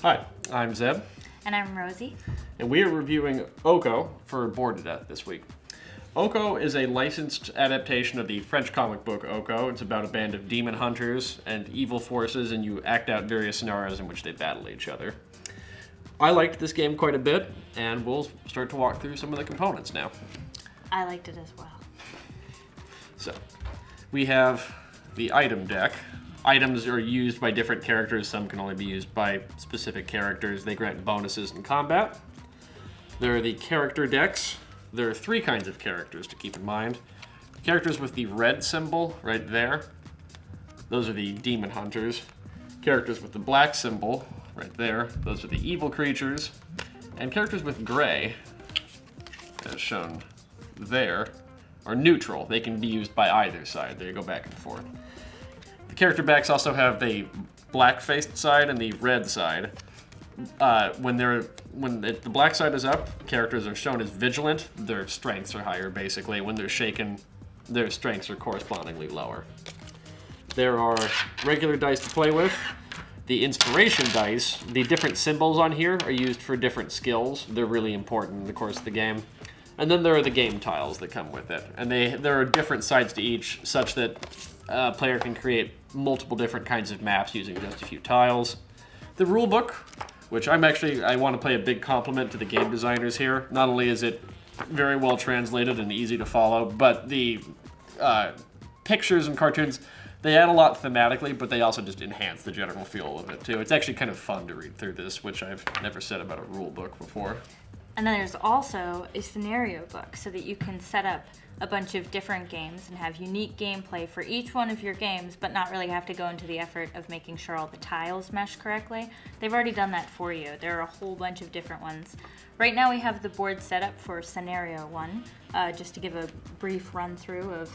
Hi, I'm Zeb. And I'm Rosie. And we are reviewing Okko for Bored to Death this week. Okko is a licensed adaptation of the French comic book Okko. It's about a band of demon hunters and evil forces, and you act out various scenarios in which they battle each other. I liked this game quite a bit, and we'll start to walk through some of the components now. I liked it as well. So, we have the item deck. Items are used by different characters. Some can only be used by specific characters. They grant bonuses in combat. There are the character decks. There are three kinds of characters to keep in mind. Characters with the red symbol right there. Those are the demon hunters. Characters with the black symbol right there. Those are the evil creatures. And characters with gray, as shown there, are neutral. They can be used by either side. They go back and forth. The character backs also have the black-faced side and the red side. When the black side is up, characters are shown as vigilant. Their strengths are higher, basically. When they're shaken, their strengths are correspondingly lower. There are regular dice to play with. The inspiration dice, the different symbols on here are used for different skills. They're really important in the course of the game. And then there are the game tiles that come with it. And there are different sides to each, such that a player can create multiple different kinds of maps using just a few tiles. The rulebook, which I want to play a big compliment to the game designers here. Not only is it very well translated and easy to follow, but the pictures and cartoons, they add a lot thematically, but they also just enhance the general feel of it too. It's actually kind of fun to read through this, which I've never said about a rulebook before. And then there's also a scenario book so that you can set up a bunch of different games and have unique gameplay for each one of your games, but not really have to go into the effort of making sure all the tiles mesh correctly. They've already done that for you. There are a whole bunch of different ones. Right now we have the board set up for Scenario 1, just to give a brief run through of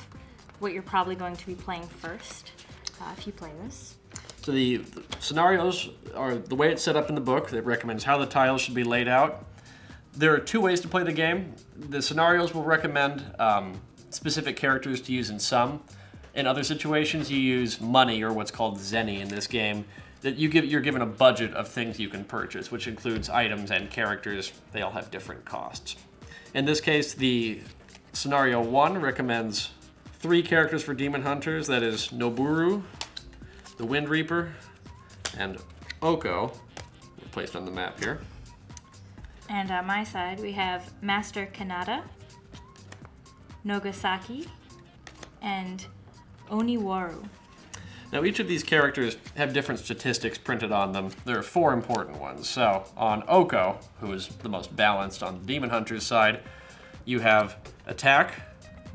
what you're probably going to be playing first, if you play this. So the scenarios are the way it's set up in the book. It recommends how the tiles should be laid out. There are two ways to play the game. The scenarios will recommend specific characters to use in some. In other situations, you use money, or what's called zenny in this game. That you're given a budget of things you can purchase, which includes items and characters. They all have different costs. In this case, the Scenario 1 recommends 3 characters for Demon Hunters. That is Noburu, the Wind Reaper, and Okko, placed on the map here. And on my side, we have Master Kanata, Nogasaki, and Oniwaru. Now, each of these characters have different statistics printed on them. There are 4 important ones. So, on Okko, who is the most balanced on the Demon Hunter's side, you have attack,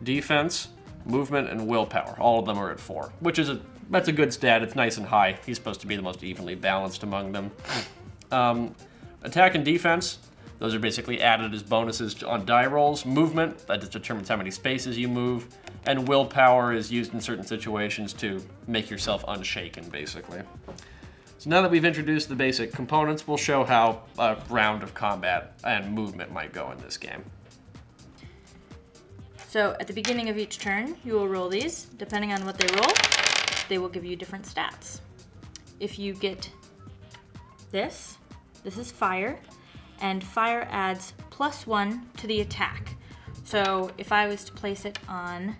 defense, movement, and willpower. All of them are at 4, which is that's a good stat. It's nice and high. He's supposed to be the most evenly balanced among them. Attack and defense, those are basically added as bonuses on die rolls. Movement, that just determines how many spaces you move. And willpower is used in certain situations to make yourself unshaken, basically. So now that we've introduced the basic components, we'll show how a round of combat and movement might go in this game. So at the beginning of each turn, you will roll these. Depending on what they roll, they will give you different stats. If you get this is fire. And fire adds +1 to the attack. So if I was to place it on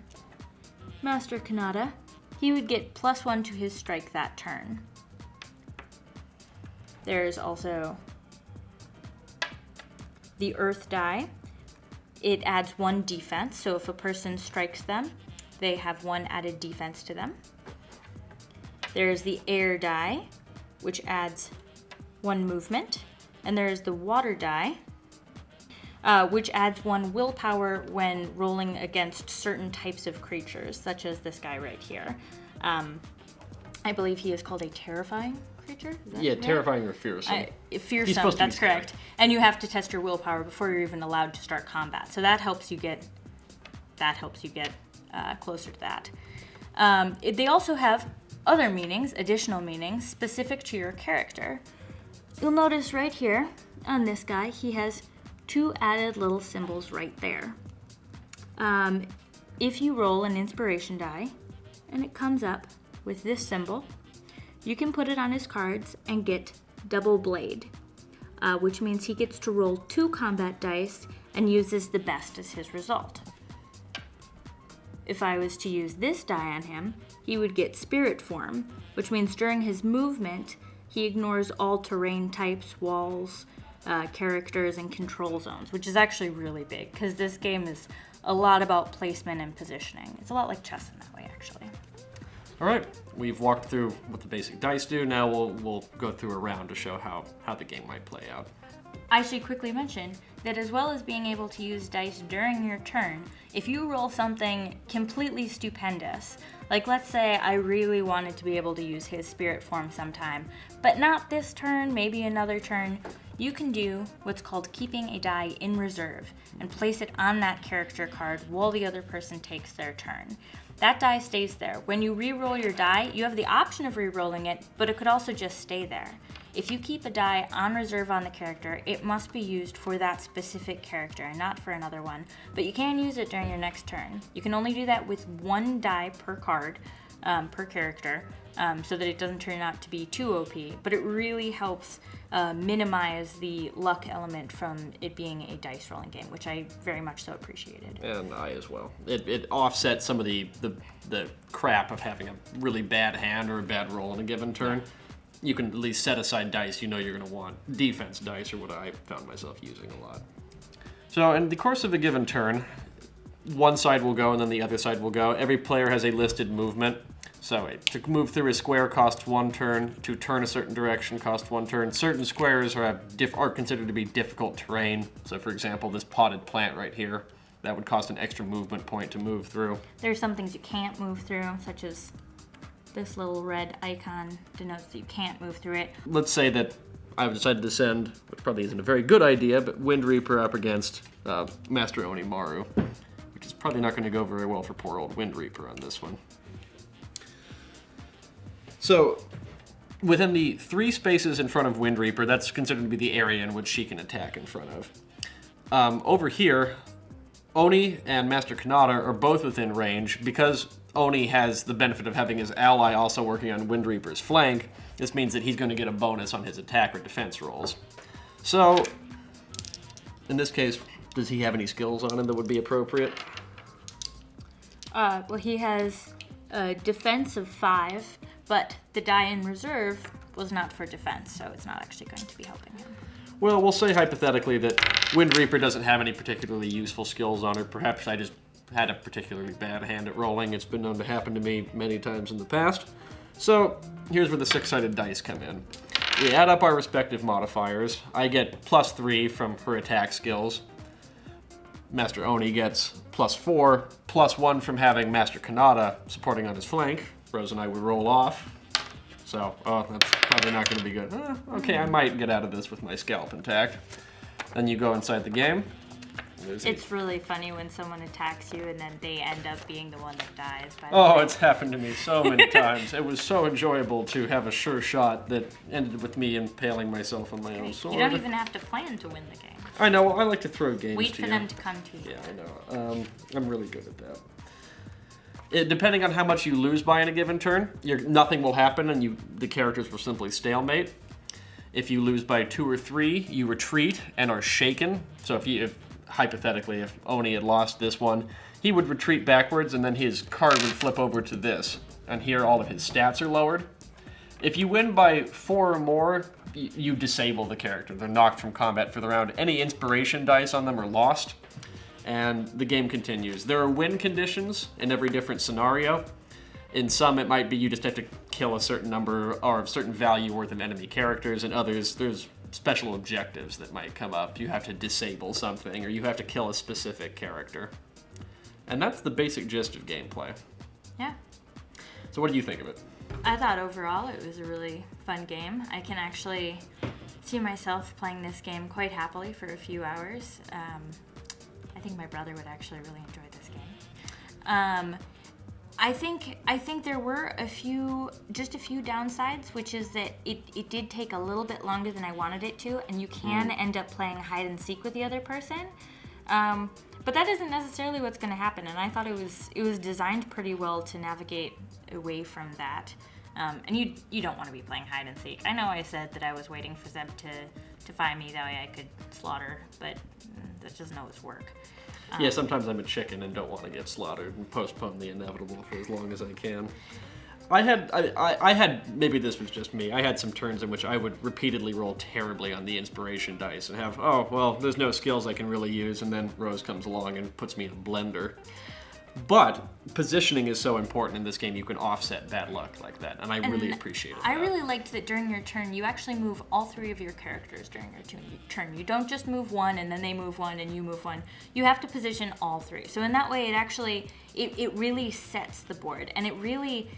Master Kanata, he would get +1 to his strike that turn. There's also the earth die. It adds 1 defense, so if a person strikes them, they have 1 added defense to them. There's the air die, which adds 1 movement. And there's the water die, which adds 1 willpower when rolling against certain types of creatures, such as this guy right here. I believe he is called a terrifying creature? Yeah, terrifying or fearsome. Fearsome, that's correct. And you have to test your willpower before you're even allowed to start combat. So that helps you get closer to that. They also have other meanings, additional meanings, specific to your character. You'll notice right here on this guy, he has 2 added little symbols right there. If you roll an inspiration die and it comes up with this symbol, you can put it on his cards and get double blade, which means he gets to roll 2 combat dice and uses the best as his result. If I was to use this die on him, he would get spirit form, which means during his movement, he ignores all terrain types, walls, characters, and control zones, which is actually really big, because this game is a lot about placement and positioning. It's a lot like chess in that way, actually. All right, we've walked through what the basic dice do. Now we'll go through a round to show how the game might play out. I should quickly mention that as well as being able to use dice during your turn, if you roll something completely stupendous, like let's say I really wanted to be able to use his spirit form sometime, but not this turn, maybe another turn, you can do what's called keeping a die in reserve and place it on that character card while the other person takes their turn. That die stays there. When you re-roll your die, you have the option of re-rolling it, but it could also just stay there. If you keep a die on reserve on the character, it must be used for that specific character and not for another one. But you can use it during your next turn. You can only do that with 1 die per card, per character, so that it doesn't turn out to be too OP. But it really helps minimize the luck element from it being a dice rolling game, which I very much so appreciated. And I as well. It offsets some of the crap of having a really bad hand or a bad roll in a given turn. Yeah. You can at least set aside dice you know you're going to want. Defense dice are what I found myself using a lot. So in the course of a given turn, one side will go and then the other side will go. Every player has a listed movement. So to move through a square costs 1 turn. To turn a certain direction costs 1 turn. Certain squares are considered to be difficult terrain. So for example, this potted plant right here, that would cost an extra movement point to move through. There's some things you can't move through, such as this little red icon denotes that you can't move through it. Let's say that I've decided to send, which probably isn't a very good idea, but Wind Reaper up against Master Onimaru, which is probably not going to go very well for poor old Wind Reaper on this one. So, within the 3 spaces in front of Wind Reaper, that's considered to be the area in which she can attack in front of. Over here, Oni and Master Kanata are both within range. Because Oni has the benefit of having his ally also working on Wind Reaper's flank, this means that he's going to get a bonus on his attack or defense rolls. So, in this case, does he have any skills on him that would be appropriate? Well, he has a defense of 5, but the die in reserve was not for defense, so it's not actually going to be helping him. Well, we'll say hypothetically that Wind Reaper doesn't have any particularly useful skills on her. Perhaps I just had a particularly bad hand at rolling. It's been known to happen to me many times in the past. So here's where the 6-sided dice come in. We add up our respective modifiers. I get +3 from her attack skills. Master Oni gets +4, +1 from having Master Kanata supporting on his flank. Rose and I would roll off. So, that's probably not going to be good. Okay, I might get out of this with my scalp intact. Then you go inside the game. It's really funny when someone attacks you and then they end up being the one that dies. It's happened to me so many times. It was so enjoyable to have a sure shot that ended with me impaling myself on my own sword. You don't even have to plan to win the game. I know. I like to throw games Wait to for them to come to you. Yeah, I know. I'm really good at that. Depending on how much you lose by in a given turn, nothing will happen and the characters will simply stalemate. If you lose by 2 or 3, you retreat and are shaken. So hypothetically, if Oni had lost this one, he would retreat backwards and then his card would flip over to this. And here all of his stats are lowered. If you win by 4 or more, you disable the character. They're knocked from combat for the round. Any inspiration dice on them are lost, and the game continues. There are win conditions in every different scenario. In some, it might be you just have to kill a certain number or a certain value worth of enemy characters. In others, there's special objectives that might come up. You have to disable something, or you have to kill a specific character. And that's the basic gist of gameplay. Yeah. So what do you think of it? I thought overall it was a really fun game. I can actually see myself playing this game quite happily for a few hours. I think my brother would actually really enjoy this game. I think there were just a few downsides, which is that it did take a little bit longer than I wanted it to, and you can end up playing hide and seek with the other person. But that isn't necessarily what's going to happen, and I thought it was designed pretty well to navigate away from that. And you don't want to be playing hide and seek. I know I said that I was waiting for Zeb to find me, that way I could slaughter, but that doesn't always work. Yeah, sometimes I'm a chicken and don't want to get slaughtered and postpone the inevitable for as long as I can. I had, maybe this was just me, I had some turns in which I would repeatedly roll terribly on the inspiration dice and have, oh, well, there's no skills I can really use, and then Rose comes along and puts me in a blender. But positioning is so important in this game, you can offset bad luck like that, and I really appreciate it. I really liked that during your turn, you actually move all three of your characters during your turn. You don't just move one, and then they move one, and you move one. You have to position all three. So in that way, it actually, it really sets the board, and it really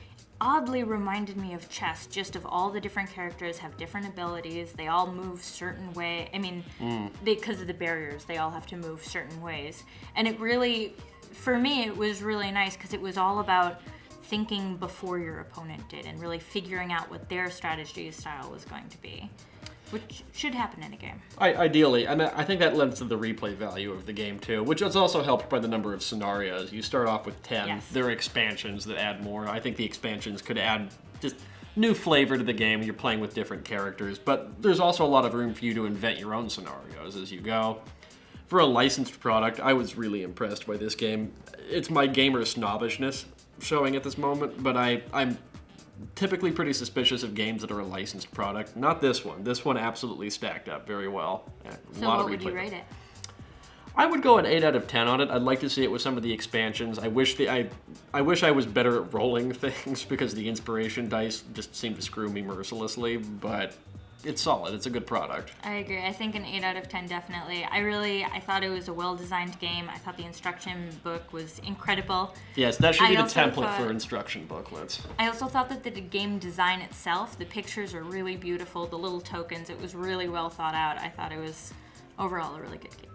oddly reminded me of chess, just of all the different characters have different abilities. They all move certain way. I mean, because of the barriers, they all have to move certain ways. And it really, for me, it was really nice because it was all about thinking before your opponent did and really figuring out what their strategy style was going to be, which should happen in a game. Ideally, and I think that lends to the replay value of the game too, which is also helped by the number of scenarios. You start off with 10. Yes. There are expansions that add more. I think the expansions could add just new flavor to the game. You're playing with different characters, but there's also a lot of room for you to invent your own scenarios as you go. For a licensed product, I was really impressed by this game. It's my gamer snobbishness showing at this moment, but I'm typically pretty suspicious of games that are a licensed product. Not this one. This one absolutely stacked up very well. So what would you rate it? I would go an 8 out of 10 on it. I'd like to see it with some of the expansions. I wish I was better at rolling things because the inspiration dice just seem to screw me mercilessly, but it's solid. It's a good product. I agree. I think an 8 out of 10 definitely. I thought it was a well-designed game. I thought the instruction book was incredible. Yes, that should be the template for instruction booklets. I also thought that the game design itself, the pictures are really beautiful, the little tokens, it was really well thought out. I thought it was overall a really good game.